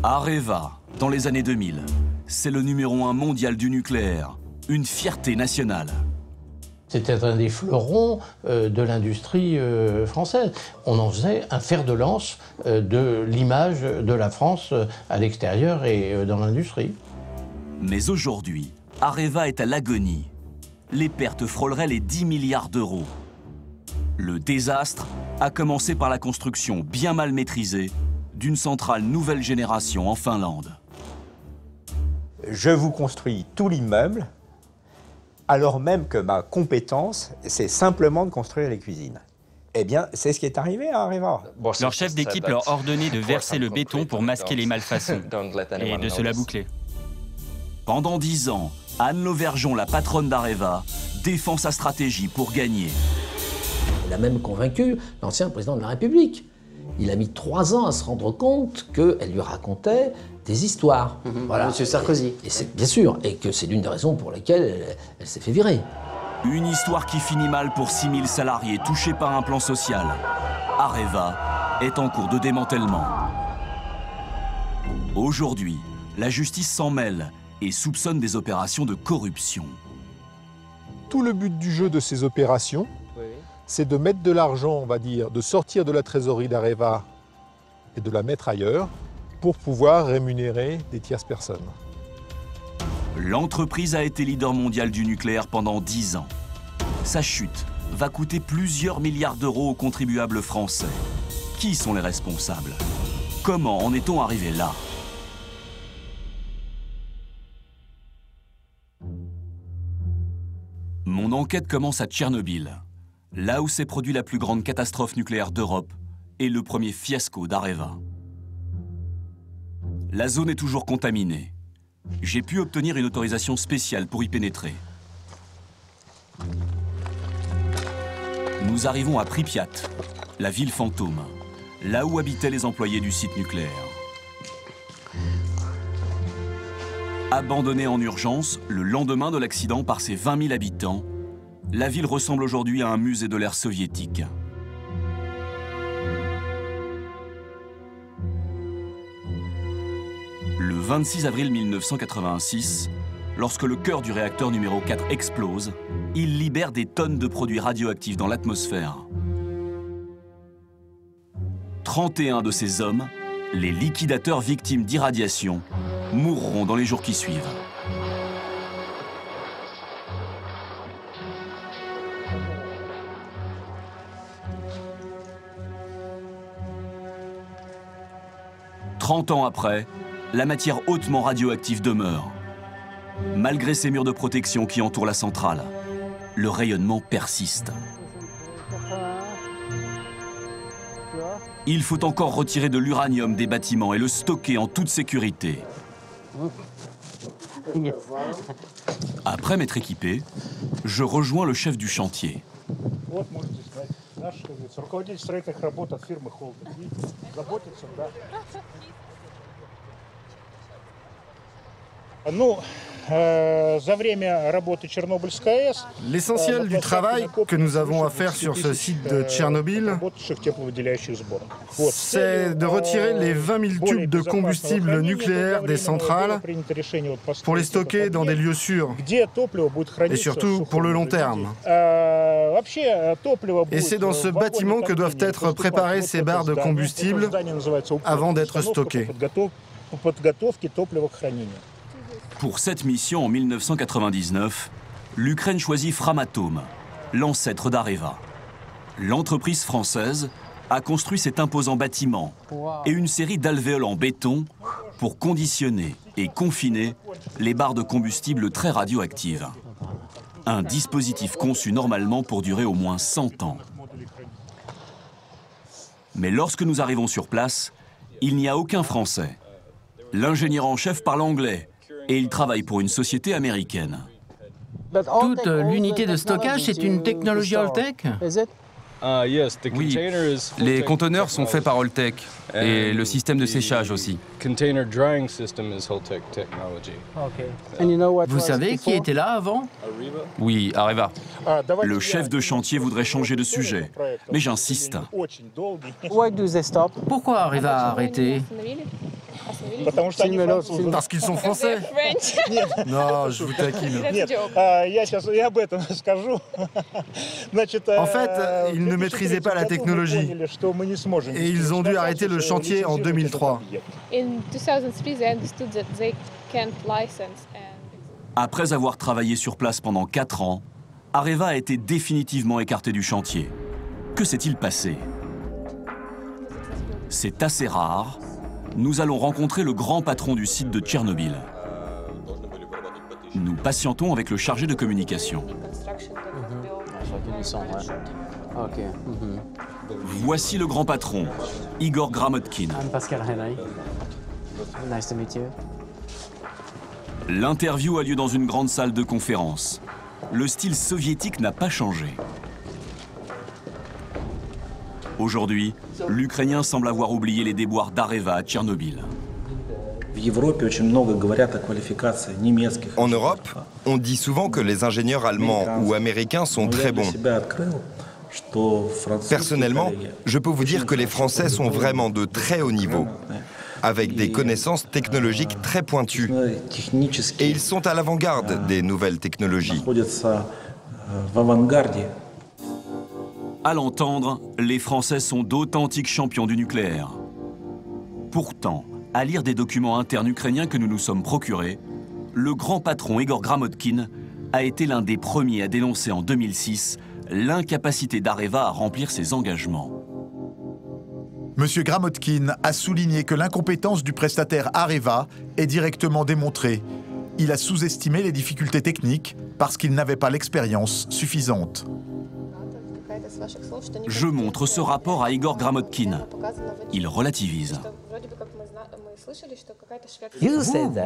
Areva, dans les années 2000, c'est le numéro 1 mondial du nucléaire, une fierté nationale. C'était un des fleurons de l'industrie française. On en faisait un fer de lance de l'image de la France à l'extérieur et dans l'industrie. Mais aujourd'hui, Areva est à l'agonie. Les pertes frôleraient les 10 milliards d'euros. Le désastre a commencé par la construction bien mal maîtrisée d'une centrale nouvelle génération en Finlande. Je vous construis tout l'immeuble, alors même que ma compétence, c'est simplement de construire les cuisines. Eh bien, c'est ce qui est arrivé à Areva. Leur chef d'équipe leur ordonnait de verser le béton pour masquer les malfaçons et de se la boucler. Pendant 10 ans, Anne Lauvergeon, la patronne d'Areva, défend sa stratégie pour gagner. Elle a même convaincu l'ancien président de la République. Il a mis 3 ans à se rendre compte qu'elle lui racontait des histoires. Voilà. Monsieur Sarkozy. Et c'est bien sûr, et que c'est l'une des raisons pour lesquelles elle s'est fait virer. Une histoire qui finit mal pour 6000 salariés touchés par un plan social. Areva est en cours de démantèlement. Aujourd'hui, la justice s'en mêle et soupçonne des opérations de corruption. Tout le but du jeu de ces opérations, c'est de mettre de l'argent, on va dire, de sortir de la trésorerie d'Areva et de la mettre ailleurs pour pouvoir rémunérer des tierces personnes. L'entreprise a été leader mondial du nucléaire pendant 10 ans. Sa chute va coûter plusieurs milliards d'euros aux contribuables français. Qui sont les responsables? Comment en est-on arrivé là? Mon enquête commence à Tchernobyl, là où s'est produite la plus grande catastrophe nucléaire d'Europe et le premier fiasco d'Areva. La zone est toujours contaminée. J'ai pu obtenir une autorisation spéciale pour y pénétrer. Nous arrivons à Pripyat, la ville fantôme, là où habitaient les employés du site nucléaire. Abandonnée en urgence le lendemain de l'accident par ses 20 000 habitants, la ville ressemble aujourd'hui à un musée de l'ère soviétique. Le 26 avril 1986, lorsque le cœur du réacteur numéro 4 explose, il libère des tonnes de produits radioactifs dans l'atmosphère. 31 de ces hommes, les liquidateurs victimes d'irradiation, mourront dans les jours qui suivent. « 30 ans après, la matière hautement radioactive demeure. Malgré ces murs de protection qui entourent la centrale, le rayonnement persiste. Il faut encore retirer de l'uranium des bâtiments et le stocker en toute sécurité. Après m'être équipé, je rejoins le chef du chantier. L'essentiel du travail que nous avons à faire sur ce site de Tchernobyl, c'est de retirer les 20 000 tubes de combustible nucléaire des centrales pour les stocker dans des lieux sûrs et surtout pour le long terme. Et c'est dans ce bâtiment que doivent être préparées ces barres de combustible avant d'être stockées. Pour cette mission en 1999, l'Ukraine choisit Framatome, l'ancêtre d'Areva. L'entreprise française a construit cet imposant bâtiment et une série d'alvéoles en béton pour conditionner et confiner les barres de combustible très radioactives. Un dispositif conçu normalement pour durer au moins 100 ans. Mais lorsque nous arrivons sur place, il n'y a aucun Français. L'ingénieur en chef parle anglais et il travaille pour une société américaine. Toute l'unité de stockage, c'est une technologie Holtec? Oui, les conteneurs sont faits par Holtec et le système de séchage aussi. Vous savez qui était là avant? Oui, Areva. Le chef de chantier voudrait changer de sujet, mais j'insiste. Pourquoi Areva a arrêté? Parce qu'ils sont français. Non, je vous taquine. En fait, ils ne maîtrisaient pas la technologie et ils ont dû arrêter le chantier en 2003. Après avoir travaillé sur place pendant 4 ans, Areva a été définitivement écarté du chantier. Que s'est-il passé? C'est assez rare. Nous allons rencontrer le grand patron du site de Tchernobyl. Nous patientons avec le chargé de communication. Voici le grand patron, Igor Gramotkin. L'interview a lieu dans une grande salle de conférence. Le style soviétique n'a pas changé. Aujourd'hui, l'Ukrainien semble avoir oublié les déboires d'Areva à Tchernobyl. En Europe, on dit souvent que les ingénieurs allemands ou américains sont très bons. Personnellement, je peux vous dire que les Français sont vraiment de très haut niveau, avec des connaissances technologiques très pointues. Et ils sont à l'avant-garde des nouvelles technologies. À l'entendre, les Français sont d'authentiques champions du nucléaire. Pourtant, à lire des documents internes ukrainiens que nous nous sommes procurés, le grand patron Igor Gramotkin a été l'un des premiers à dénoncer en 2006 l'incapacité d'Areva à remplir ses engagements. Monsieur Gramotkin a souligné que l'incompétence du prestataire Areva est directement démontrée. Il a sous-estimé les difficultés techniques parce qu'il n'avait pas l'expérience suffisante. Je montre ce rapport à Igor Gramotkin. Il relativise.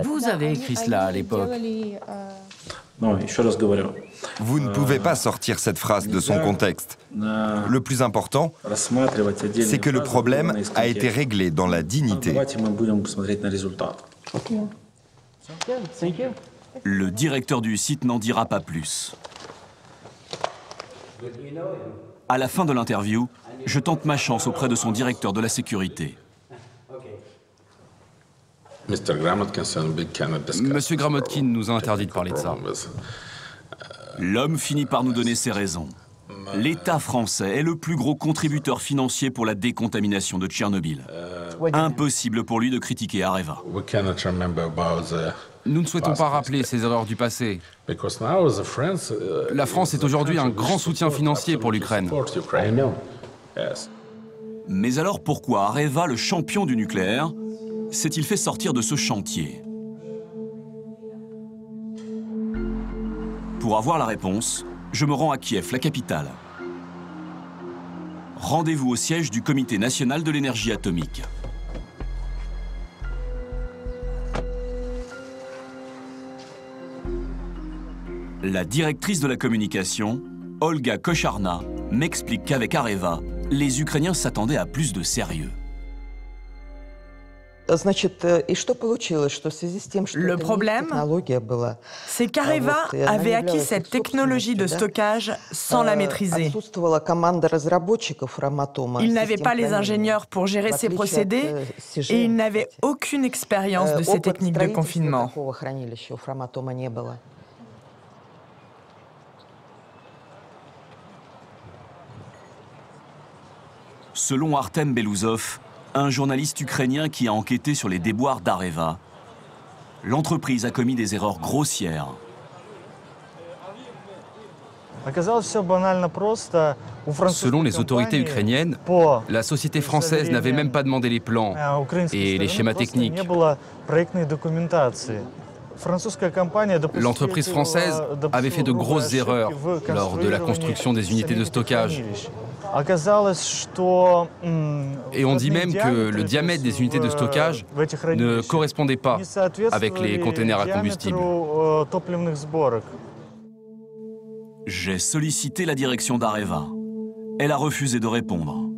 Vous avez écrit cela à l'époque. Vous ne pouvez pas sortir cette phrase de son contexte. Le plus important, c'est que le problème a été réglé dans la dignité. Le directeur du site n'en dira pas plus. À la fin de l'interview, je tente ma chance auprès de son directeur de la sécurité. Monsieur Gramotkin nous a interdit de parler de ça. L'homme finit par nous donner ses raisons. L'État français est le plus gros contributeur financier pour la décontamination de Tchernobyl. Impossible pour lui de critiquer Areva. Nous ne souhaitons pas rappeler ces erreurs du passé. La France est aujourd'hui un grand soutien financier pour l'Ukraine. Mais alors pourquoi Areva, le champion du nucléaire, s'est-il fait sortir de ce chantier? Pour avoir la réponse, je me rends à Kiev, la capitale. Rendez-vous au siège du Comité national de l'énergie atomique. La directrice de la communication, Olga Kocharna, m'explique qu'avec Areva, les Ukrainiens s'attendaient à plus de sérieux. Le problème, c'est qu'Areva avait acquis cette technologie de stockage sans la maîtriser. Il n'avait pas les ingénieurs pour gérer ces procédés et il n'avait aucune expérience de ces techniques de confinement. Selon Artem Belouzov, un journaliste ukrainien qui a enquêté sur les déboires d'Areva, l'entreprise a commis des erreurs grossières. Selon les autorités ukrainiennes, la société française n'avait même pas demandé les plans et les schémas techniques. L'entreprise française avait fait de grosses erreurs lors de la construction des unités de stockage. Et on dit même que le diamètre des unités de stockage ne correspondait pas avec les containers à combustible. J'ai sollicité la direction d'Areva. Elle a refusé de répondre.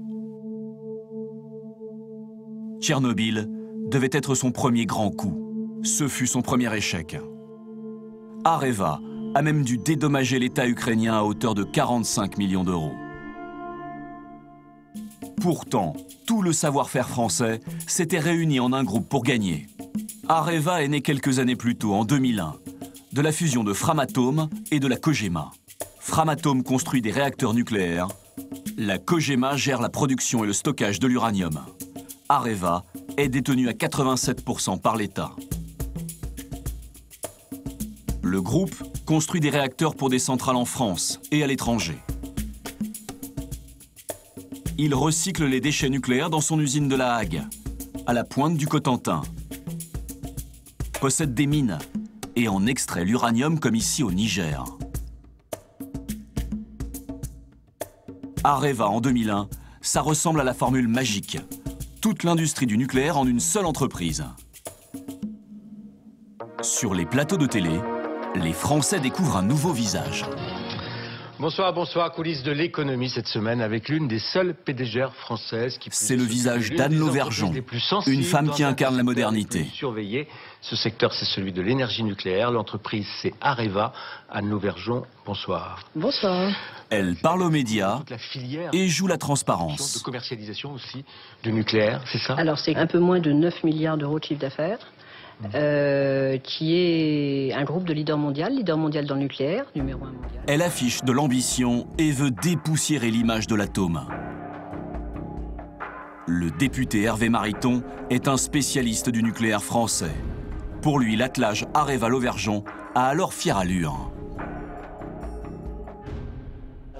Tchernobyl devait être son premier grand coup. Ce fut son premier échec. Areva a même dû dédommager l'État ukrainien à hauteur de 45 millions d'euros. Pourtant, tout le savoir-faire français s'était réuni en un groupe pour gagner. Areva est né quelques années plus tôt, en 2001, de la fusion de Framatome et de la Cogema. Framatome construit des réacteurs nucléaires. La Cogema gère la production et le stockage de l'uranium. Areva est détenu à 87% par l'État. Le groupe construit des réacteurs pour des centrales en France et à l'étranger. Il recycle les déchets nucléaires dans son usine de La Hague, à la pointe du Cotentin. Possède des mines et en extrait l'uranium comme ici au Niger. Areva en 2001, ça ressemble à la formule magique. Toute l'industrie du nucléaire en une seule entreprise. Sur les plateaux de télé, les Français découvrent un nouveau visage. Bonsoir, bonsoir. Coulisses de l'économie cette semaine avec l'une des seules PDGR françaises qui... C'est le visage d'Anne Lauvergeon, une femme qui incarne la modernité. Surveiller. Ce secteur, c'est celui de l'énergie nucléaire. L'entreprise, c'est Areva. Anne Lauvergeon, bonsoir. Bonsoir. Elle parle aux médias et joue la transparence. De commercialisation aussi du nucléaire, c'est ça? Alors, c'est un peu moins de 9 milliards d'euros de chiffre d'affaires. Qui est un groupe de leader mondial dans le nucléaire, numéro 1 mondial. Elle affiche de l'ambition et veut dépoussiérer l'image de l'atome. Le député Hervé Mariton est un spécialiste du nucléaire français. Pour lui, l'attelage Areva-Lauvergeon a alors fière allure.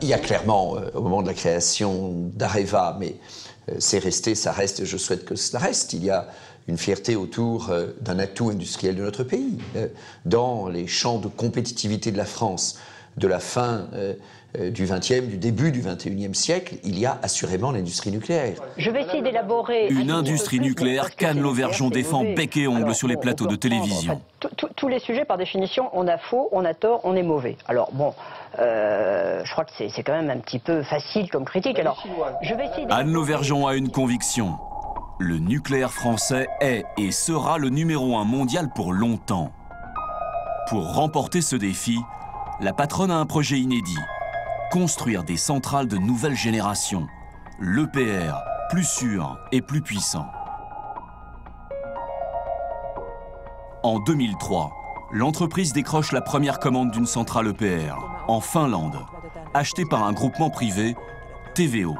Il y a clairement, au moment de la création d'Areva, mais c'est resté, ça reste, je souhaite que cela reste, il y a une fierté autour d'un atout industriel de notre pays. Dans les champs de compétitivité de la France, de la fin du XXe, du début du XXIe siècle, il y a assurément l'industrie nucléaire. Je vais essayer d'élaborer... Une industrie nucléaire qu'Anne Lauvergeon défend bec et ongle sur les plateaux de télévision. Tous les sujets, par définition, on a faux, on a tort, on est mauvais. Alors bon, je crois que c'est quand même un petit peu facile comme critique. Alors, je vais essayer... Anne Lauvergeon a une conviction. Le nucléaire français est et sera le numéro 1 mondial pour longtemps. Pour remporter ce défi, la patronne a un projet inédit. Construire des centrales de nouvelle génération. L'EPR, plus sûr et plus puissant. En 2003, l'entreprise décroche la première commande d'une centrale EPR, en Finlande, achetée par un groupement privé, TVO.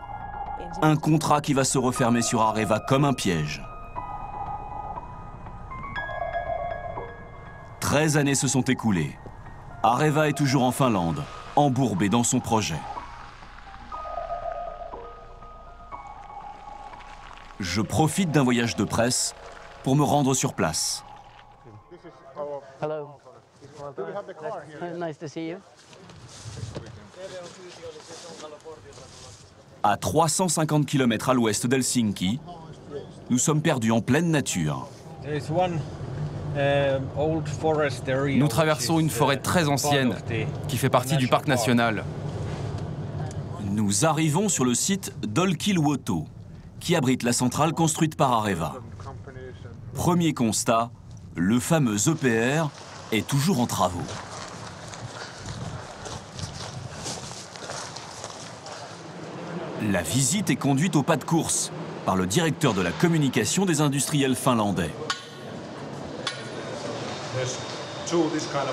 Un contrat qui va se refermer sur Areva comme un piège. 13 années se sont écoulées. Areva est toujours en Finlande, embourbé dans son projet. Je profite d'un voyage de presse pour me rendre sur place. Hello. Nice to see you. À 350 km à l'ouest d'Helsinki, nous sommes perdus en pleine nature. Nous traversons une forêt très ancienne qui fait partie du parc national. Nous arrivons sur le site d'Olkiluoto, qui abrite la centrale construite par Areva. Premier constat, le fameux EPR est toujours en travaux. La visite est conduite au pas de course par le directeur de la communication des industriels finlandais.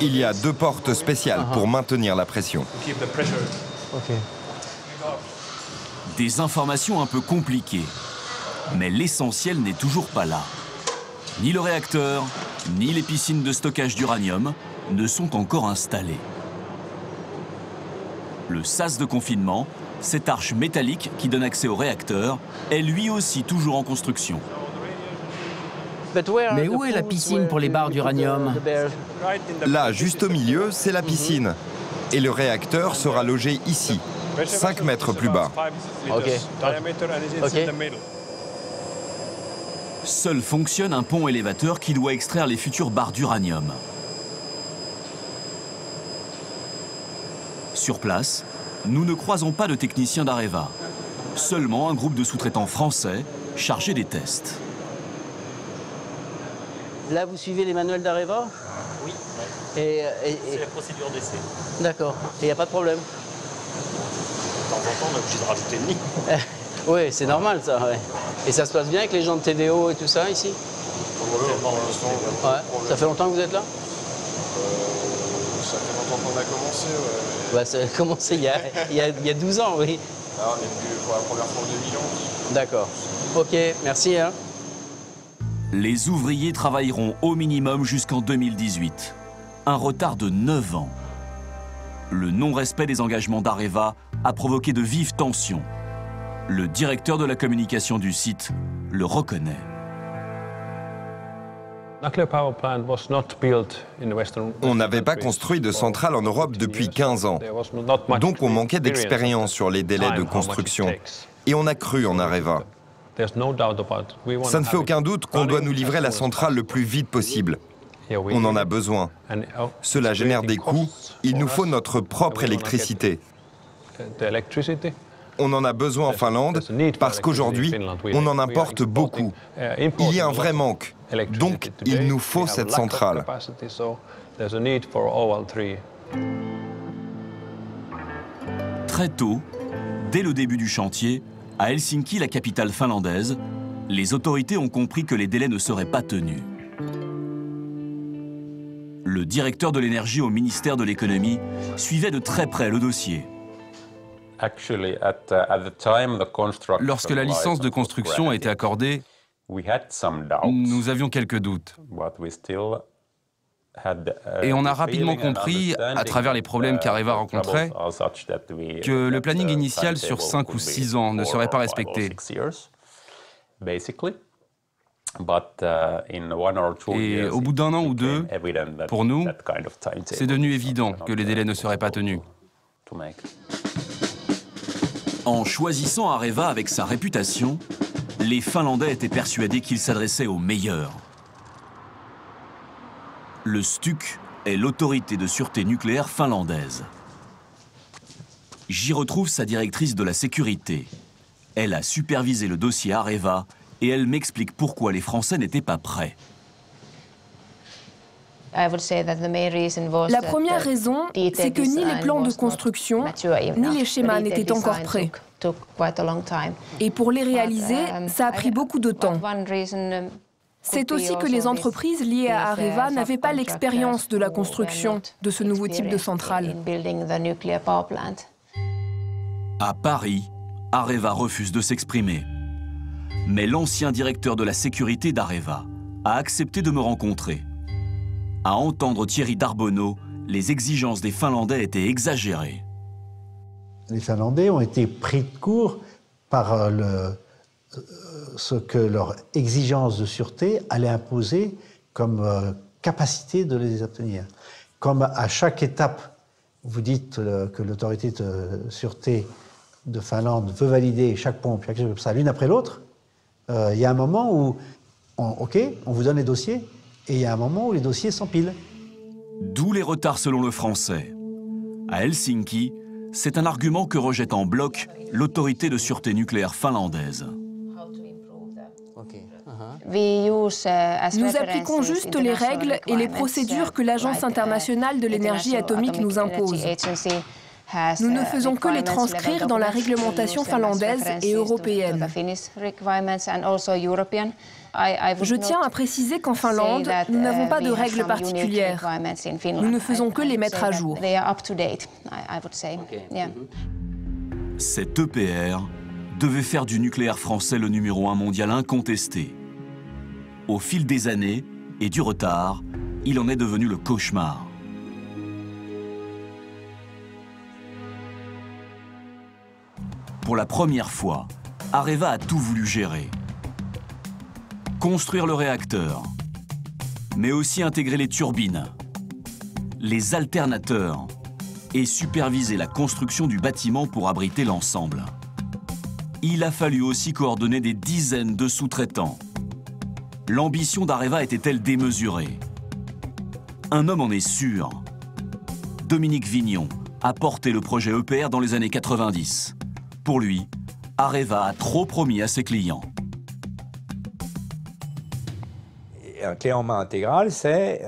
Il y a 2 portes spéciales pour maintenir la pression. Des informations un peu compliquées, mais l'essentiel n'est toujours pas là. Ni le réacteur, ni les piscines de stockage d'uranium ne sont encore installées. Le sas de confinement, cette arche métallique qui donne accès au réacteur, est lui aussi toujours en construction. Mais où est la piscine pour les barres d'uranium? Là, juste au milieu, c'est la piscine. Et le réacteur sera logé ici, 5 mètres plus bas. Seul fonctionne un pont élévateur qui doit extraire les futures barres d'uranium. Sur place, nous ne croisons pas de techniciens d'Areva, seulement un groupe de sous-traitants français chargés des tests. Là, vous suivez les manuels d'Areva? Oui. C'est la procédure d'essai. D'accord. Et il n'y a pas de problème? De temps en temps, on est obligé de rajouter une ligne. Oui, c'est normal ça, ouais. Et ça se passe bien avec les gens de TVO et tout ça ici? Ouais. Ça fait longtemps que vous êtes là? Ça fait longtemps qu'on a commencé, ouais. Bah, ça a commencé il y a 12 ans, oui. Ah, on est venu pour la première fois en 2011. D'accord. Ok, merci. Hein. Les ouvriers travailleront au minimum jusqu'en 2018. Un retard de 9 ans. Le non-respect des engagements d'Areva a provoqué de vives tensions. Le directeur de la communication du site le reconnaît. On n'avait pas construit de centrale en Europe depuis 15 ans. Donc on manquait d'expérience sur les délais de construction. Et on a cru en Areva. Ça ne fait aucun doute qu'on doit nous livrer la centrale le plus vite possible. On en a besoin. Cela génère des coûts. Il nous faut notre propre électricité. On en a besoin en Finlande parce qu'aujourd'hui, on en importe beaucoup. Il y a un vrai manque. Donc, il nous faut cette centrale. Très tôt, dès le début du chantier, à Helsinki, la capitale finlandaise, les autorités ont compris que les délais ne seraient pas tenus. Le directeur de l'énergie au ministère de l'économie suivait de très près le dossier. Lorsque la licence de construction a été accordée, nous avions quelques doutes. Et on a rapidement compris, à travers les problèmes qu'Areva rencontrait, que le planning initial sur 5 ou 6 ans ne serait pas respecté. Et au bout d'1 an ou 2, pour nous, c'est devenu évident que les délais ne seraient pas tenus. En choisissant Areva avec sa réputation, les Finlandais étaient persuadés qu'il s'adressait aux meilleurs. Le STUK est l'autorité de sûreté nucléaire finlandaise. J'y retrouve sa directrice de la sécurité. Elle a supervisé le dossier Areva et elle m'explique pourquoi les Français n'étaient pas prêts. La première raison, c'est que ni les plans de construction, ni les schémas n'étaient encore prêts. Et pour les réaliser, ça a pris beaucoup de temps. C'est aussi que les entreprises liées à Areva n'avaient pas l'expérience de la construction de ce nouveau type de centrale. À Paris, Areva refuse de s'exprimer. Mais l'ancien directeur de la sécurité d'Areva a accepté de me rencontrer. À entendre Thierry Darbonneau, les exigences des Finlandais étaient exagérées. Les Finlandais ont été pris de court par ce que leur exigence de sûreté allait imposer comme capacité de les obtenir. Comme à chaque étape, vous dites que l'autorité de sûreté de Finlande veut valider chaque pompe, chaque chose comme ça, l'une après l'autre, il y a un moment où, OK, on vous donne les dossiers, et il y a un moment où les dossiers s'empilent. D'où les retards selon le Français. À Helsinki, c'est un argument que rejette en bloc l'autorité de sûreté nucléaire finlandaise. Nous appliquons juste les règles et les procédures que l'Agence internationale de l'énergie atomique nous impose. Nous ne faisons que les transcrire dans la réglementation finlandaise et européenne. Je tiens à préciser qu'en Finlande, nous n'avons pas de règles particulières. Nous ne faisons que les mettre à jour. Cet EPR devait faire du nucléaire français le numéro 1 mondial incontesté. Au fil des années et du retard, il en est devenu le cauchemar. Pour la première fois, Areva a tout voulu gérer. Construire le réacteur, mais aussi intégrer les turbines, les alternateurs et superviser la construction du bâtiment pour abriter l'ensemble. Il a fallu aussi coordonner des dizaines de sous-traitants. L'ambition d'Areva était-elle démesurée? Un homme en est sûr. Dominique Vignon a porté le projet EPR dans les années 90. Pour lui, Areva a trop promis à ses clients. Un clé en main intégral, c'est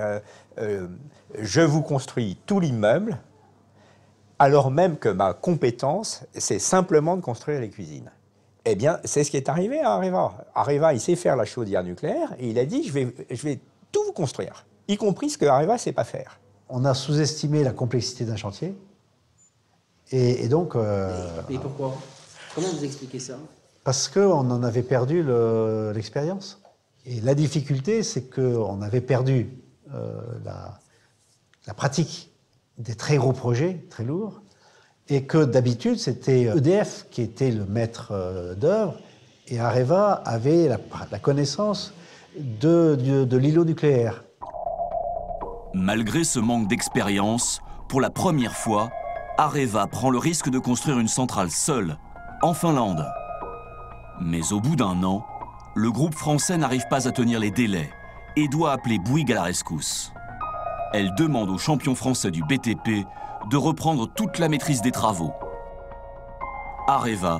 je vous construis tout l'immeuble, alors même que ma compétence, c'est simplement de construire les cuisines. Eh bien, c'est ce qui est arrivé à Areva. Areva, il sait faire la chaudière nucléaire et il a dit, je vais tout vous construire, y compris ce que Areva ne sait pas faire. On a sous-estimé la complexité d'un chantier. Et donc... Et pourquoi? Comment vous expliquez ça? Parce qu'on en avait perdu l'expérience. Et la difficulté, c'est qu'on avait perdu la pratique des très gros projets, très lourds, et que d'habitude, c'était EDF qui était le maître d'œuvre, et Areva avait la connaissance de l'îlot nucléaire. Malgré ce manque d'expérience, pour la première fois, Areva prend le risque de construire une centrale seule, en Finlande. Mais au bout d'un an, le groupe français n'arrive pas à tenir les délais et doit appeler Bouygues à la rescousse. Elle demande aux champions français du BTP de reprendre toute la maîtrise des travaux. Areva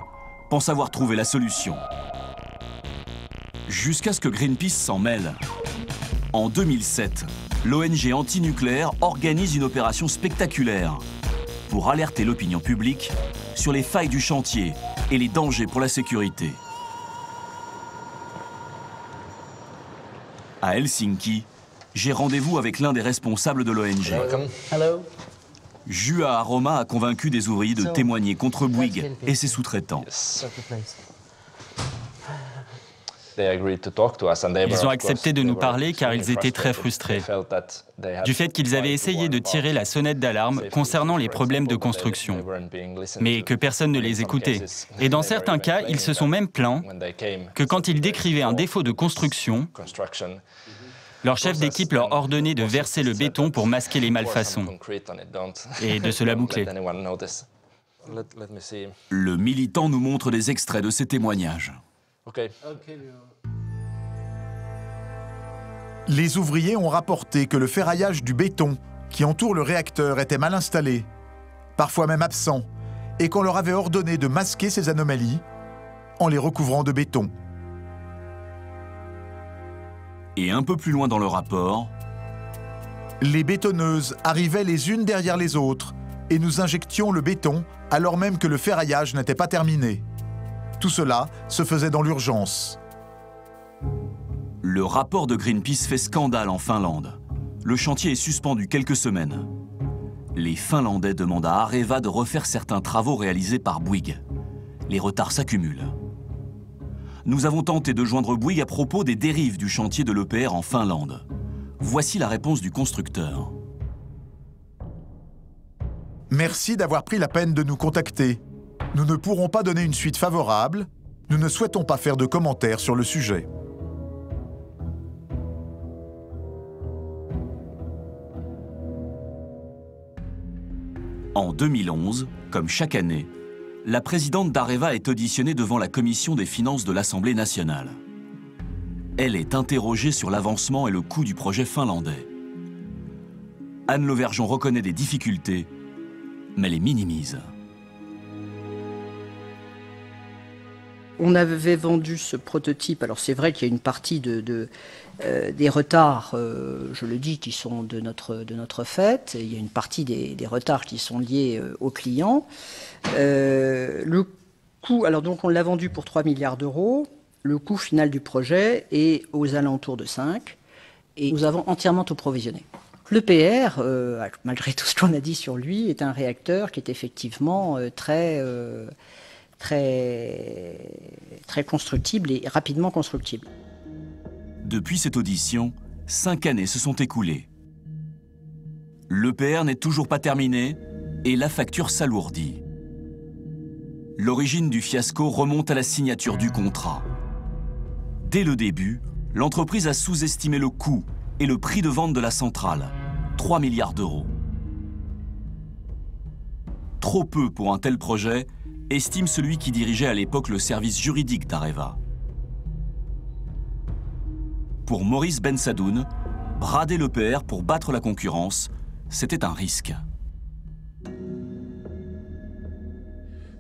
pense avoir trouvé la solution. Jusqu'à ce que Greenpeace s'en mêle. En 2007, l'ONG anti-nucléaire organise une opération spectaculaire pour alerter l'opinion publique sur les failles du chantier et les dangers pour la sécurité. À Helsinki, j'ai rendez-vous avec l'un des responsables de l'ONG. Juha Aroma a convaincu des ouvriers de témoigner contre Bouygues et ses sous-traitants. Ils ont accepté de nous parler car ils étaient très frustrés du fait qu'ils avaient essayé de tirer la sonnette d'alarme concernant les problèmes de construction, mais que personne ne les écoutait. Et dans certains cas, ils se sont même plaints que quand ils décrivaient un défaut de construction, leur chef d'équipe leur ordonnait de verser le béton pour masquer les malfaçons et de se la boucler. Le militant nous montre des extraits de ces témoignages. Les ouvriers ont rapporté que le ferraillage du béton qui entoure le réacteur était mal installé, parfois même absent, et qu'on leur avait ordonné de masquer ces anomalies en les recouvrant de béton. Et un peu plus loin dans le rapport... Les bétonneuses arrivaient les unes derrière les autres et nous injections le béton alors même que le ferraillage n'était pas terminé. Tout cela se faisait dans l'urgence. Le rapport de Greenpeace fait scandale en Finlande. Le chantier est suspendu quelques semaines. Les Finlandais demandent à Areva de refaire certains travaux réalisés par Bouygues. Les retards s'accumulent. Nous avons tenté de joindre Bouygues à propos des dérives du chantier de l'EPR en Finlande. Voici la réponse du constructeur. Merci d'avoir pris la peine de nous contacter. Nous ne pourrons pas donner une suite favorable. Nous ne souhaitons pas faire de commentaires sur le sujet. En 2011, comme chaque année, la présidente d'Areva est auditionnée devant la commission des finances de l'Assemblée nationale. Elle est interrogée sur l'avancement et le coût du projet finlandais. Anne Lauvergeon reconnaît des difficultés, mais les minimise. On avait vendu ce prototype, alors c'est vrai qu'il y a une partie des retards, je le dis, qui sont de notre fait. Il y a une partie des retards qui sont liés aux clients. Le coût, alors donc on l'a vendu pour 3 milliards d'euros. Le coût final du projet est aux alentours de 5. Et nous avons entièrement tout provisionné. L'EPR, malgré tout ce qu'on a dit sur lui, est un réacteur qui est effectivement très constructible et rapidement constructible. Depuis cette audition, 5 années se sont écoulées. L'EPR n'est toujours pas terminé et la facture s'alourdit. L'origine du fiasco remonte à la signature du contrat. Dès le début, l'entreprise a sous-estimé le coût et le prix de vente de la centrale, 3 milliards d'euros. Trop peu pour un tel projet, estime celui qui dirigeait à l'époque le service juridique d'Areva. Pour Maurice Bensadoun, brader l'EPR pour battre la concurrence, c'était un risque.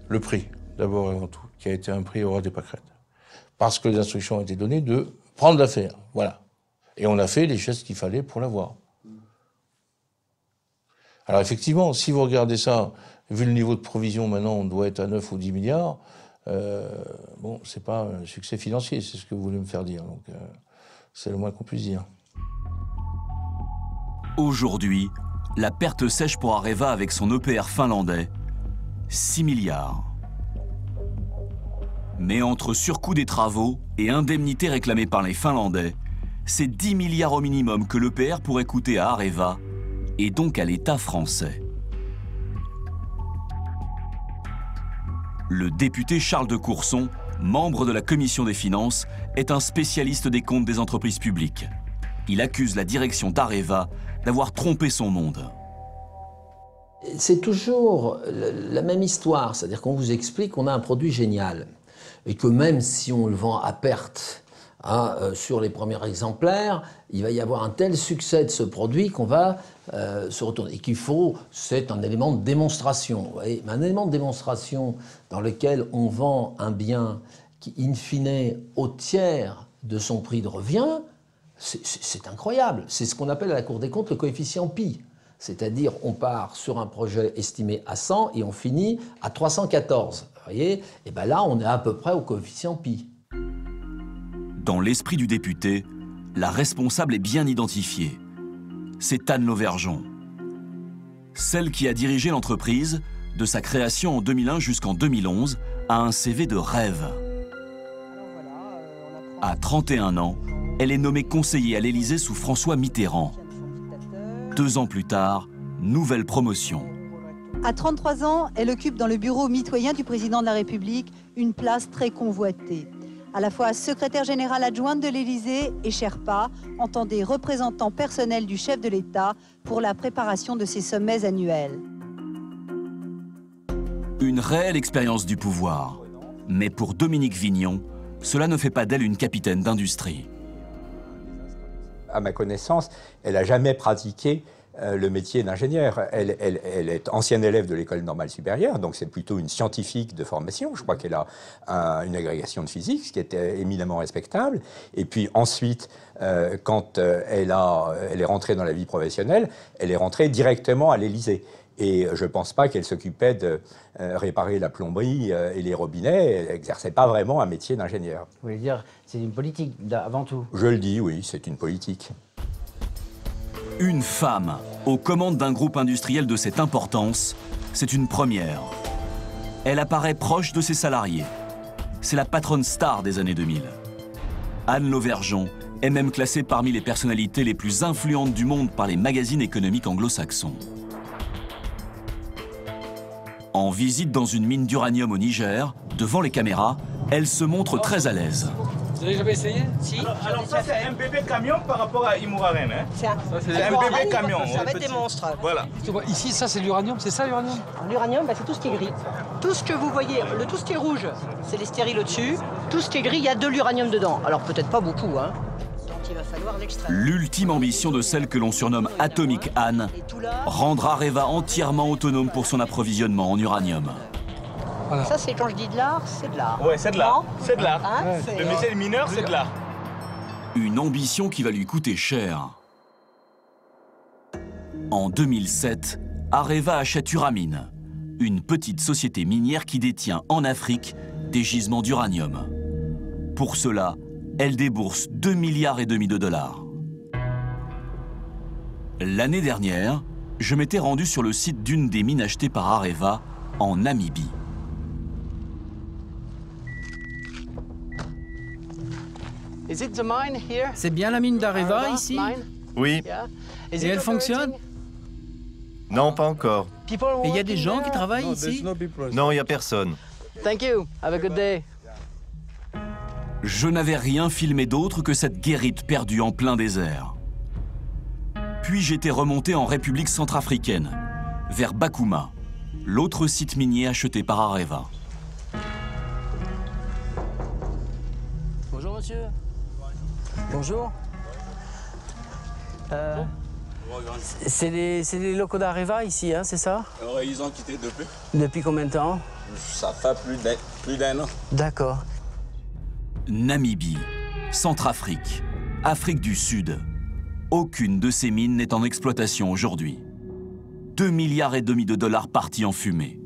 Le prix, d'abord et avant tout, qui a été un prix au ras des pâquerettes. Parce que les instructions ont été données de prendre l'affaire, voilà. Et on a fait les gestes qu'il fallait pour l'avoir. Alors effectivement, si vous regardez ça, vu le niveau de provision maintenant, on doit être à 9 ou 10 milliards, bon, c'est pas un succès financier, c'est ce que vous voulez me faire dire. Donc, c'est le moins qu'on puisse dire. Aujourd'hui, la perte sèche pour Areva avec son EPR finlandais, 6 milliards. Mais entre surcoût des travaux et indemnités réclamées par les Finlandais, c'est 10 milliards au minimum que l'EPR pourrait coûter à Areva et donc à l'État français. Le député Charles de Courson, membre de la Commission des finances, est un spécialiste des comptes des entreprises publiques. Il accuse la direction d'Areva d'avoir trompé son monde. C'est toujours la même histoire, c'est-à-dire qu'on vous explique qu'on a un produit génial et que même si on le vend à perte sur les premiers exemplaires, il va y avoir un tel succès de ce produit qu'on va se retourner. Et qu'il faut, c'est un élément de démonstration. Vous voyez, mais un élément de démonstration dans lequel on vend un bien qui, in fine, au tiers de son prix de revient, c'est incroyable. C'est ce qu'on appelle à la Cour des comptes le coefficient pi. C'est-à-dire, on part sur un projet estimé à 100 et on finit à 314. Vous voyez? Et bien là, on est à peu près au coefficient pi. Dans l'esprit du député, la responsable est bien identifiée. C'est Anne Lauvergeon. Celle qui a dirigé l'entreprise, de sa création en 2001 jusqu'en 2011, a un CV de rêve. À 31 ans, elle est nommée conseiller à l'Élysée sous François Mitterrand. 2 ans plus tard, nouvelle promotion. À 33 ans, elle occupe dans le bureau mitoyen du président de la République une place très convoitée. À la fois secrétaire générale adjointe de l'Élysée et Sherpa, entendez représentant personnel du chef de l'État pour la préparation de ses sommets annuels. Une réelle expérience du pouvoir. Mais pour Dominique Vignon, cela ne fait pas d'elle une capitaine d'industrie. À ma connaissance, elle n'a jamais pratiqué le métier d'ingénieur. Elle est ancienne élève de l'École normale supérieure, donc c'est plutôt une scientifique de formation. Je crois qu'elle a une agrégation de physique, ce qui est éminemment respectable. Et puis ensuite, quand elle est rentrée dans la vie professionnelle, elle est rentrée directement à l'Élysée. Et je ne pense pas qu'elle s'occupait de réparer la plomberie et les robinets. Elle n'exerçait pas vraiment un métier d'ingénieur. Vous voulez dire, c'est une politique avant tout? Je le dis, oui, c'est une politique. Une femme aux commandes d'un groupe industriel de cette importance, c'est une première. Elle apparaît proche de ses salariés. C'est la patronne star des années 2000. Anne Lauvergeon est même classée parmi les personnalités les plus influentes du monde par les magazines économiques anglo-saxons. En visite dans une mine d'uranium au Niger, devant les caméras, elle se montre très à l'aise. Vous n'avez jamais essayé? Si. Alors ça, c'est un bébé camion par rapport à Imouraren. Hein? C'est un bébé camion. Ça va être des monstres. Voilà. Ici, ça, c'est l'uranium. C'est ça, l'uranium? L'uranium, c'est tout ce qui est gris. Tout ce que vous voyez, tout ce qui est rouge, c'est les stériles au-dessus. Tout ce qui est gris, il y a de l'uranium dedans. Alors peut-être pas beaucoup, hein. Donc il va falloir l'extraire. L'ultime ambition de celle que l'on surnomme Atomic Anne, rendre Areva entièrement autonome pour son approvisionnement en uranium. Voilà. Ça, c'est quand je dis de l'art, c'est de l'art. Ouais, c'est de l'art. C'est de l'art. Hein, le métier de mineur, c'est de l'art. Une ambition qui va lui coûter cher. En 2007, Areva achète Uramine, une petite société minière qui détient en Afrique des gisements d'uranium. Pour cela, elle débourse 2,5 milliards de dollars. L'année dernière, je m'étais rendu sur le site d'une des mines achetées par Areva en Namibie. C'est bien la mine d'Areva ici? Oui. Et elle fonctionne? Non, pas encore. Et il y a des gens qui travaillent ici? Non, il n'y a personne. Thank you. Have a good day. Je n'avais rien filmé d'autre que cette guérite perdue en plein désert. Puis j'étais remonté en République centrafricaine, vers Bakouma, l'autre site minier acheté par Areva. Bonjour monsieur. Bonjour. C'est les locaux d'Areva ici, hein, c'est ça? Ils ont quitté depuis. Depuis combien de temps? Ça fait plus d'un an. D'accord. Namibie, Centrafrique, Afrique du Sud. Aucune de ces mines n'est en exploitation aujourd'hui. 2,5 milliards de dollars partis en fumée.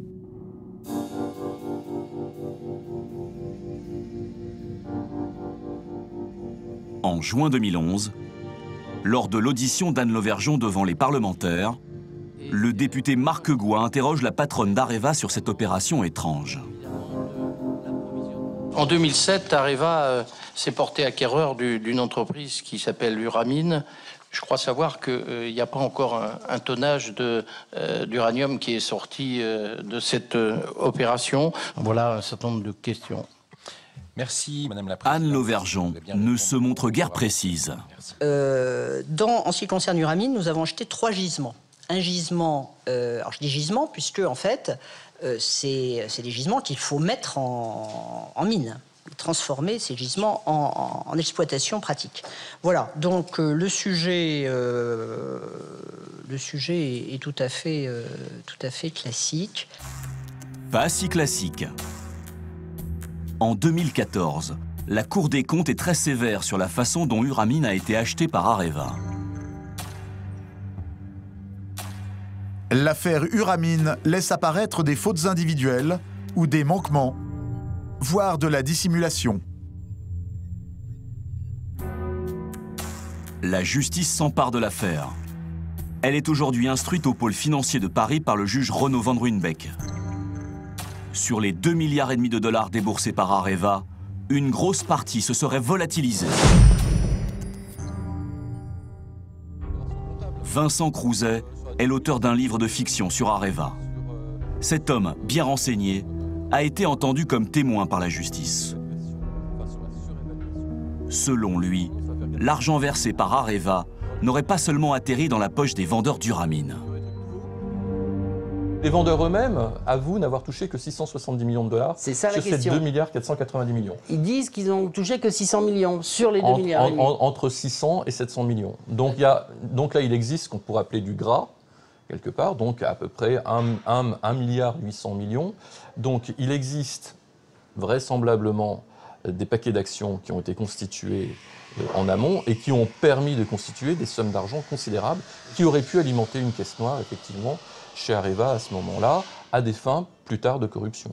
En juin 2011, lors de l'audition d'Anne Lauvergeon devant les parlementaires, le député Marc Goua interroge la patronne d'Areva sur cette opération étrange. En 2007, Areva s'est porté acquéreur d'une entreprise qui s'appelle Uramine. Je crois savoir qu'il n'y a pas encore un tonnage d'uranium qui est sorti de cette opération. Voilà un certain nombre de questions. Merci, Madame la Présidente. Anne Lauvergeon ne se montre guère précise. En ce qui concerne Uramine, nous avons acheté 3 gisements. Un gisement, alors je dis gisement puisque en fait, c'est des gisements qu'il faut mettre en mine, transformer ces gisements en exploitation pratique. Voilà, donc le sujet est tout à fait classique. Pas si classique. En 2014, la Cour des comptes est très sévère sur la façon dont Uramine a été acheté par Areva. L'affaire Uramine laisse apparaître des fautes individuelles ou des manquements, voire de la dissimulation. La justice s'empare de l'affaire. Elle est aujourd'hui instruite au pôle financier de Paris par le juge Renaud Van Ruynbeck. Sur les 2,5 milliards de dollars déboursés par Areva, une grosse partie se serait volatilisée. Vincent Crouzet est l'auteur d'un livre de fiction sur Areva. Cet homme, bien renseigné, a été entendu comme témoin par la justice. Selon lui, l'argent versé par Areva n'aurait pas seulement atterri dans la poche des vendeurs d'Uramine. Les vendeurs eux-mêmes avouent n'avoir touché que 670 millions de dollars sur ces 2 milliards 490 millions. Ils disent qu'ils n'ont touché que 600 millions sur les 2 milliards. Entre 600 et 700 millions. Donc là, il existe ce qu'on pourrait appeler du gras, quelque part, donc à peu près 1 milliard 800 millions. Donc il existe vraisemblablement des paquets d'actions qui ont été constitués en amont et qui ont permis de constituer des sommes d'argent considérables qui auraient pu alimenter une caisse noire, effectivement, chez Areva à ce moment-là, à des fins plus tard de corruption.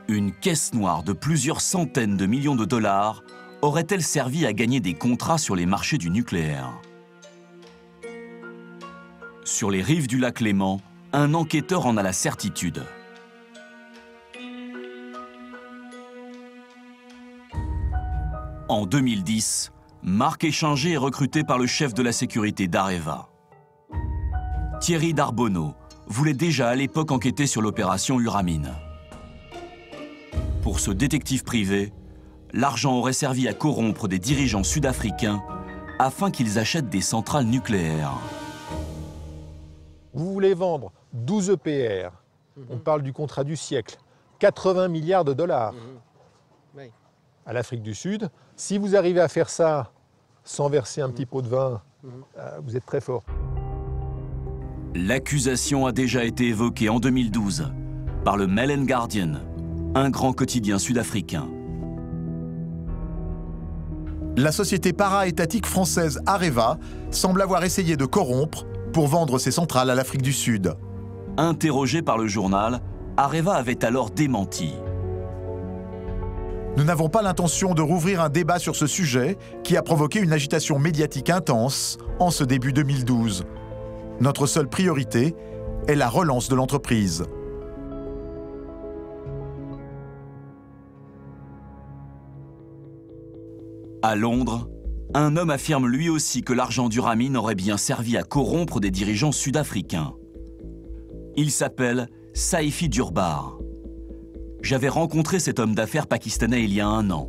Une caisse noire de plusieurs centaines de millions de dollars aurait-elle servi à gagner des contrats sur les marchés du nucléaire? Sur les rives du lac Léman, un enquêteur en a la certitude. En 2010, Marc Échinger est recruté par le chef de la sécurité d'Areva. Thierry Darbonneau voulait déjà à l'époque enquêter sur l'opération Uramine. Pour ce détective privé, l'argent aurait servi à corrompre des dirigeants sud-africains afin qu'ils achètent des centrales nucléaires. Vous voulez vendre 12 EPR, on parle du contrat du siècle, 80 milliards de dollars à l'Afrique du Sud. Si vous arrivez à faire ça sans verser un petit pot de vin, vous êtes très fort. L'accusation a déjà été évoquée en 2012 par le Mail and Guardian, un grand quotidien sud-africain. La société para-étatique française Areva semble avoir essayé de corrompre pour vendre ses centrales à l'Afrique du Sud. Interrogé par le journal, Areva avait alors démenti. Nous n'avons pas l'intention de rouvrir un débat sur ce sujet qui a provoqué une agitation médiatique intense en ce début 2012. Notre seule priorité est la relance de l'entreprise. À Londres, un homme affirme lui aussi que l'argent d'Uramine aurait bien servi à corrompre des dirigeants sud-africains. Il s'appelle Saifi Durbar. J'avais rencontré cet homme d'affaires pakistanais il y a 1 an.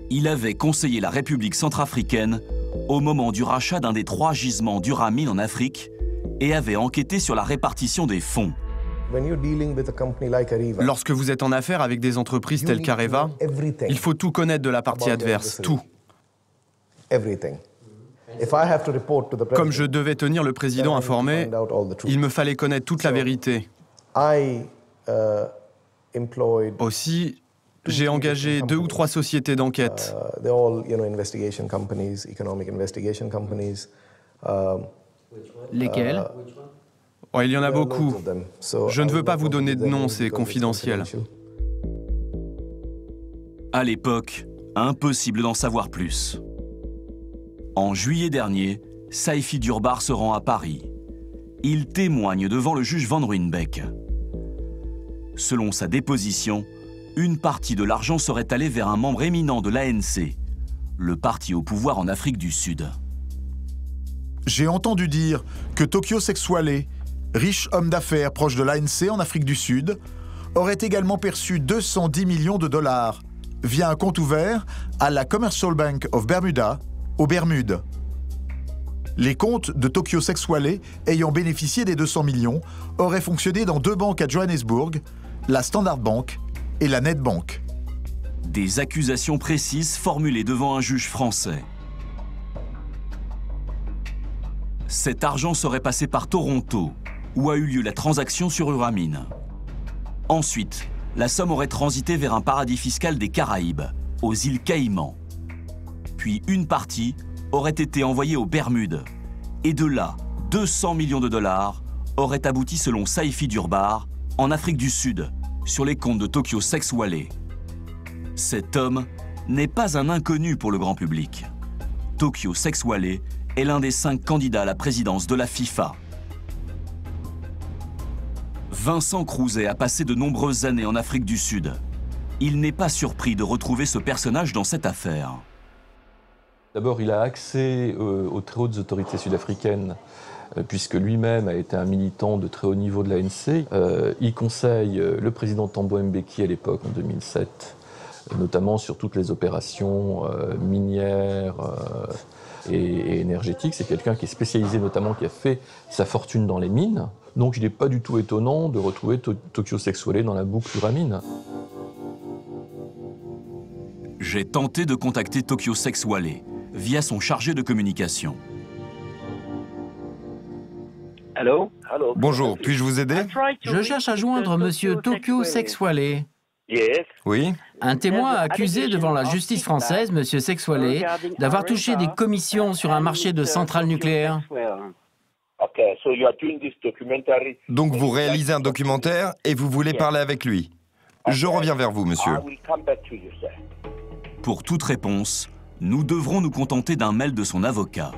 Il avait conseillé la République centrafricaine au moment du rachat d'un des 3 gisements d'Uramine en Afrique et avait enquêté sur la répartition des fonds. Lorsque vous êtes en affaire avec des entreprises telles qu'Areva, il faut tout connaître de la partie adverse, tout. Comme je devais tenir le président informé, il me fallait connaître toute la vérité. Aussi, j'ai engagé 2 ou 3 sociétés d'enquête. Lesquelles? Oh, il y en a beaucoup. Je ne veux pas vous donner de nom, c'est confidentiel. À l'époque, Impossible d'en savoir plus. En juillet dernier, Saifi Durbar se rend à Paris. Il témoigne devant le juge Van Ruynbeck. Selon sa déposition, une partie de l'argent serait allée vers un membre éminent de l'ANC, le parti au pouvoir en Afrique du Sud. J'ai entendu dire que Tokyo Sexwale, riche homme d'affaires proche de l'ANC en Afrique du Sud, aurait également perçu 210 millions de dollars via un compte ouvert à la Commercial Bank of Bermuda, aux Bermudes. Les comptes de Tokyo Sexwale ayant bénéficié des 200 millions auraient fonctionné dans 2 banques à Johannesburg, la Standard Bank et la Nedbank. Des accusations précises formulées devant un juge français. Cet argent serait passé par Toronto, où a eu lieu la transaction sur Uramine. Ensuite, la somme aurait transité vers un paradis fiscal des Caraïbes, aux îles Caïmans. Puis une partie aurait été envoyée aux Bermudes. Et de là, 200 millions de dollars auraient abouti selon Saifi Durbar en Afrique du Sud, sur les comptes de Tokyo Sexwale. Cet homme n'est pas un inconnu pour le grand public. Tokyo Sexwale est l'un des 5 candidats à la présidence de la FIFA. Vincent Crouzet a passé de nombreuses années en Afrique du Sud. Il n'est pas surpris de retrouver ce personnage dans cette affaire. D'abord, il a accès aux très hautes autorités sud-africaines, puisque lui-même a été un militant de très haut niveau de l'ANC. Il conseille le président Thabo Mbeki à l'époque, en 2007, notamment sur toutes les opérations minières et énergétiques. C'est quelqu'un qui est spécialisé notamment, qui a fait sa fortune dans les mines. Donc il n'est pas du tout étonnant de retrouver Tokyo Sexwale dans la boucle Uramine. J'ai tenté de contacter Tokyo Sexwale via son chargé de communication. Bonjour, puis-je vous aider? Je cherche à joindre monsieur Tokyo Sexwale. Oui. Un témoin a accusé devant la justice française monsieur Sexwale d'avoir touché des commissions sur un marché de centrales nucléaires. Donc vous réalisez un documentaire et vous voulez parler avec lui. Je reviens vers vous, monsieur. Pour toute réponse, nous devrons nous contenter d'un mail de son avocat.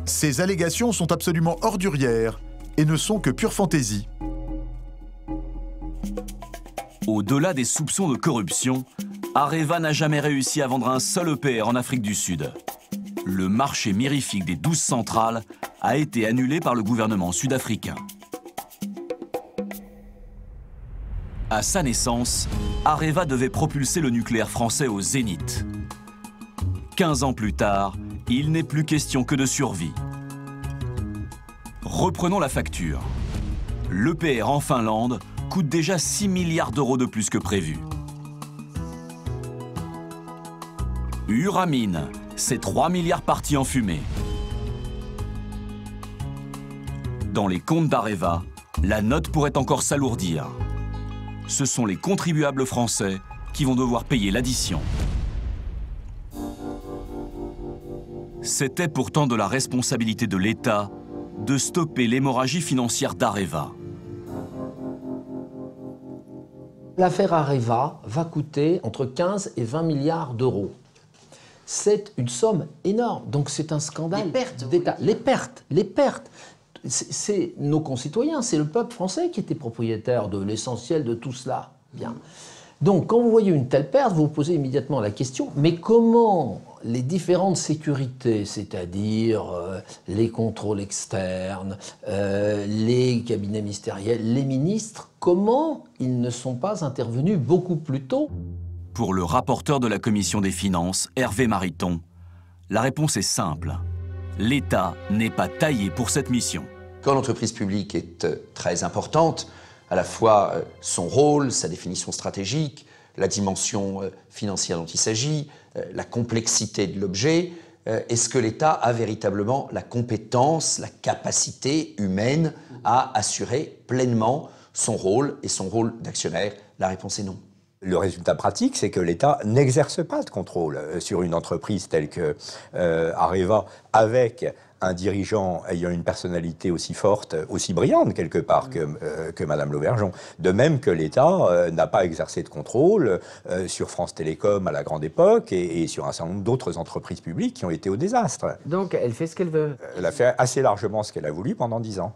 Ces allégations sont absolument ordurières et ne sont que pure fantaisie. Au-delà des soupçons de corruption, Areva n'a jamais réussi à vendre un seul EPR en Afrique du Sud. Le marché mirifique des 12 centrales a été annulé par le gouvernement sud-africain. À sa naissance, Areva devait propulser le nucléaire français au zénith. 15 ans plus tard, il n'est plus question que de survie. Reprenons la facture. L'EPR en Finlande coûte déjà 6 milliards d'euros de plus que prévu. Uramine, c'est 3 milliards partis en fumée. Dans les comptes d'Areva, la note pourrait encore s'alourdir. Ce sont les contribuables français qui vont devoir payer l'addition. C'était pourtant de la responsabilité de l'État de stopper l'hémorragie financière d'Areva. L'affaire Areva va coûter entre 15 et 20 milliards d'euros. C'est une somme énorme, donc c'est un scandale d'État. Les pertes. C'est nos concitoyens, c'est le peuple français qui était propriétaire de l'essentiel de tout cela. Bien. Donc quand vous voyez une telle perte, vous vous posez immédiatement la question, mais comment les différentes sécurités, c'est-à-dire les contrôles externes, les cabinets ministériels, les ministres, comment ils ne sont pas intervenus beaucoup plus tôt? Pour le rapporteur de la Commission des Finances, Hervé Mariton, la réponse est simple. L'État n'est pas taillé pour cette mission. Quand l'entreprise publique est très importante, à la fois son rôle, sa définition stratégique, la dimension financière dont il s'agit, la complexité de l'objet, est-ce que l'État a véritablement la compétence, la capacité humaine à assurer pleinement son rôle et son rôle d'actionnaire? La réponse est non. Le résultat pratique, c'est que l'État n'exerce pas de contrôle sur une entreprise telle que Areva, avec un dirigeant ayant une personnalité aussi forte, aussi brillante quelque part que Madame Lauvergeon. De même que l'État n'a pas exercé de contrôle sur France Télécom à la grande époque et sur un certain nombre d'autres entreprises publiques qui ont été au désastre. Donc elle fait ce qu'elle veut. Elle a fait assez largement ce qu'elle a voulu pendant 10 ans.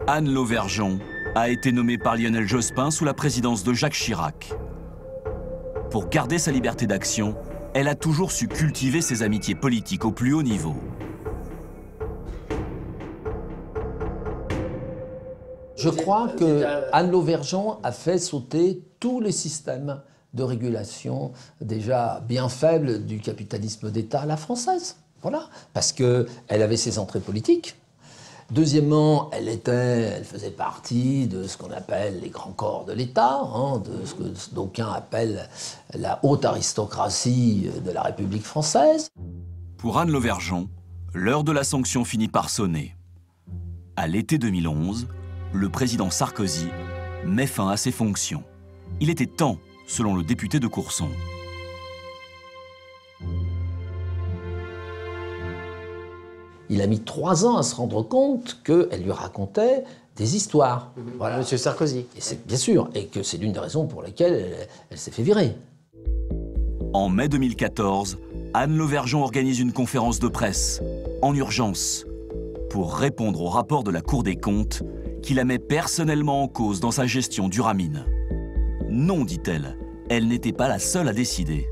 Anne Lauvergeon a été nommée par Lionel Jospin sous la présidence de Jacques Chirac. Pour garder sa liberté d'action, elle a toujours su cultiver ses amitiés politiques au plus haut niveau. Je crois que Anne Lauvergeon a fait sauter tous les systèmes de régulation déjà bien faibles du capitalisme d'État à la française. Voilà, parce qu'elle avait ses entrées politiques. Deuxièmement, elle faisait partie de ce qu'on appelle les grands corps de l'État, hein, de ce que d'aucuns appellent la haute aristocratie de la République française. Pour Anne Lauvergeon, l'heure de la sanction finit par sonner. À l'été 2011, le président Sarkozy met fin à ses fonctions. Il était temps, selon le député de Courson. Il a mis 3 ans à se rendre compte qu'elle lui racontait des histoires. Voilà. Monsieur Sarkozy. Et c'est bien sûr, et que c'est l'une des raisons pour lesquelles elle s'est fait virer. En mai 2014, Anne Lauvergeon organise une conférence de presse, en urgence, pour répondre au rapport de la Cour des comptes qui la met personnellement en cause dans sa gestion d'Uramine. Non, dit-elle, elle n'était pas la seule à décider.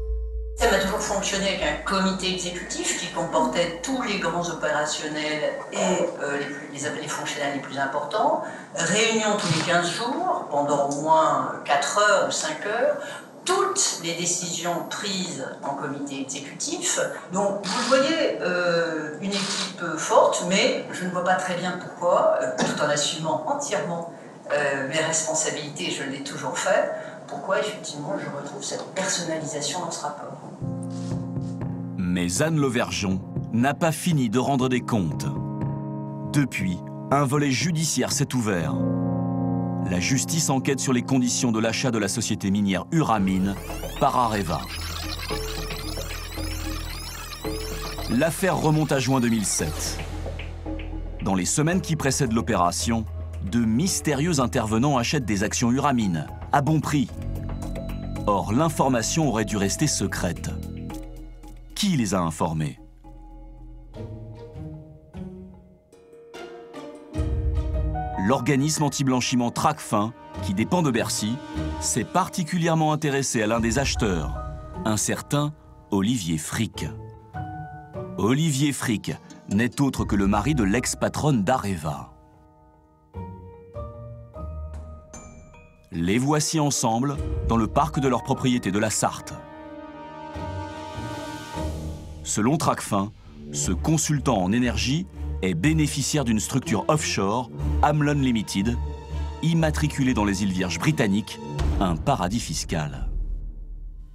Ça a toujours fonctionné avec un comité exécutif qui comportait tous les grands opérationnels et les fonctionnaires les plus importants. Réunion tous les 15 jours, pendant au moins 4 heures ou 5 heures. Toutes les décisions prises en comité exécutif. Donc, vous le voyez, une équipe forte, mais je ne vois pas très bien pourquoi, tout en assumant entièrement mes responsabilités, je l'ai toujours fait, pourquoi effectivement je retrouve cette personnalisation dans ce rapport. Mais Anne Lauvergeon n'a pas fini de rendre des comptes. Depuis, un volet judiciaire s'est ouvert. La justice enquête sur les conditions de l'achat de la société minière Uramine par Areva. L'affaire remonte à juin 2007. Dans les semaines qui précèdent l'opération, de mystérieux intervenants achètent des actions Uramine, à bon prix. Or, l'information aurait dû rester secrète. Qui les a informés? L'organisme anti-blanchiment Tracfin, qui dépend de Bercy, s'est particulièrement intéressé à l'un des acheteurs, un certain Olivier Frick. Olivier Frick n'est autre que le mari de l'ex-patronne d'Areva. Les voici ensemble dans le parc de leur propriété de la Sarthe. Selon Tracfin, ce consultant en énergie est bénéficiaire d'une structure offshore, Amlon Limited, immatriculée dans les îles Vierges britanniques, un paradis fiscal.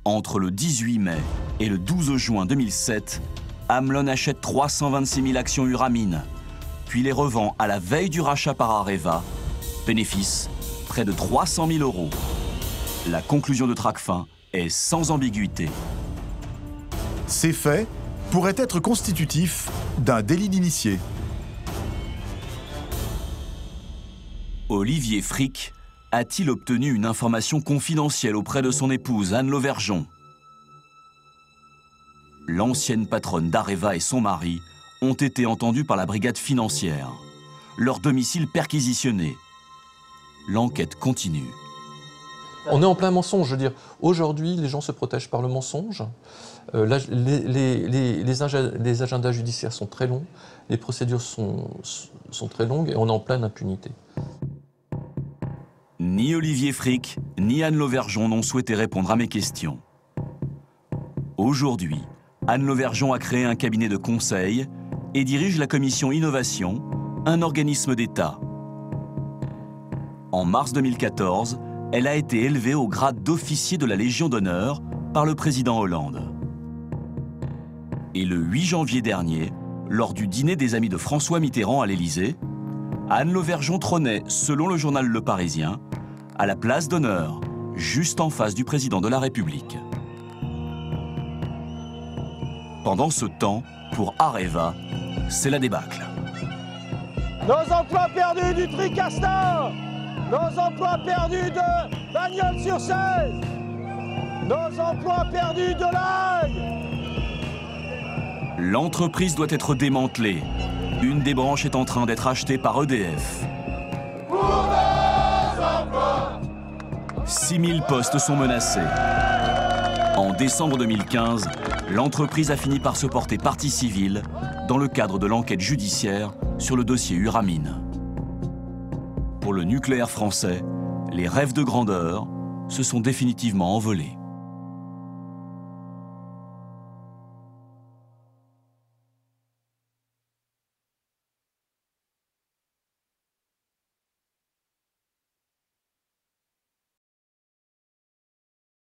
Entre le 18 mai et le 12 juin 2007, Amlon achète 326 000 actions Uramine, puis les revend à la veille du rachat par Areva. Bénéfice, près de 300 000 €. La conclusion de Tracfin est sans ambiguïté. Ces faits pourraient être constitutifs d'un délit d'initié. Olivier Frick a-t-il obtenu une information confidentielle auprès de son épouse Anne Lauvergeon? L'ancienne patronne d'Areva et son mari ont été entendus par la brigade financière. Leur domicile perquisitionné. L'enquête continue. On est en plein mensonge, je veux dire. Aujourd'hui, les gens se protègent par le mensonge. Les agendas judiciaires sont très longs, les procédures sont très longues et on est en pleine impunité. Ni Olivier Frick, ni Anne Lauvergeon n'ont souhaité répondre à mes questions. Aujourd'hui, Anne Lauvergeon a créé un cabinet de conseil et dirige la commission Innovation, un organisme d'État. En mars 2014, elle a été élevée au grade d'officier de la Légion d'honneur par le président Hollande. Et le 8 janvier dernier, lors du dîner des amis de François Mitterrand à l'Élysée, Anne Lauvergeon trônait, selon le journal Le Parisien, à la place d'honneur, juste en face du président de la République. Pendant ce temps, pour Areva, c'est la débâcle. Nos emplois perdus du Tricastin, nos emplois perdus de Bagnols-sur-Cèze, nos emplois perdus de l'Aille. L'entreprise doit être démantelée. Une des branches est en train d'être achetée par EDF. 6000 postes sont menacés. En décembre 2015, l'entreprise a fini par se porter partie civile dans le cadre de l'enquête judiciaire sur le dossier Uramine. Pour le nucléaire français, les rêves de grandeur se sont définitivement envolés.